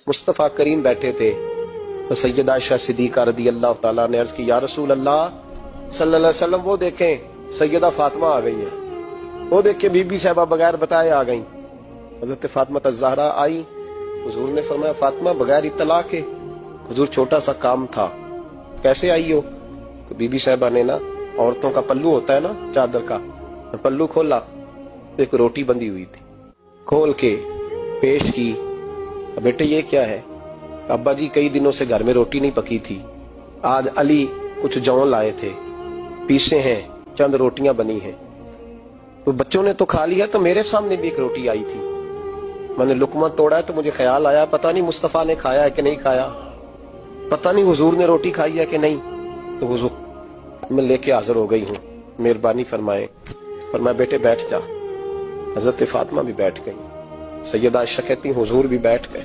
مصطفیٰ کریم بیٹھے تھے تو سیدہ عائشہ صدیقہ رضی اللہ تعالیٰ نے عرض کی یا رسول اللہ صلی اللہ علیہ وسلم وہ دیکھیں سیدہ فاطمہ آ گئی ہیں، وہ دیکھیں بی بی صاحبہ بغیر بتائے آ گئیں۔ حضرت فاطمہ الزہرا آئی، حضور نے فرمایا فاطمہ بغیر اطلاع کے؟ حضور چھوٹا سا کام تھا، کیسے آئی ہو؟ تو بی بی صاحبہ نے نا عورتوں کا پلو ہوتا ہے نا چادر کا، پلو کھولا، ایک روٹی بندھی ہوئی تھی، کھول کے پیش کی، بیٹے یہ کیا ہے؟ ابا جی کئی دنوں سے گھر میں روٹی نہیں پکی تھی، آج علی کچھ جون لائے تھے، پیسے ہیں، چند روٹیاں بنی ہیں، تو بچوں نے تو کھا لیا، تو میرے سامنے بھی ایک روٹی آئی تھی، میں نے لقمہ توڑا ہے تو مجھے خیال آیا پتہ نہیں مصطفیٰ نے کھایا ہے کہ نہیں کھایا، پتہ نہیں حضور نے روٹی کھائی ہے کہ نہیں، تو حضور میں لے کے حاضر ہو گئی ہوں، مہربانی فرمائیں۔ فرمایا بیٹے بیٹھ جا۔ حضرت فاطمہ بھی بیٹھ گئی، سیدہ عائشہ کہتی حضور بھی بیٹھ گئے۔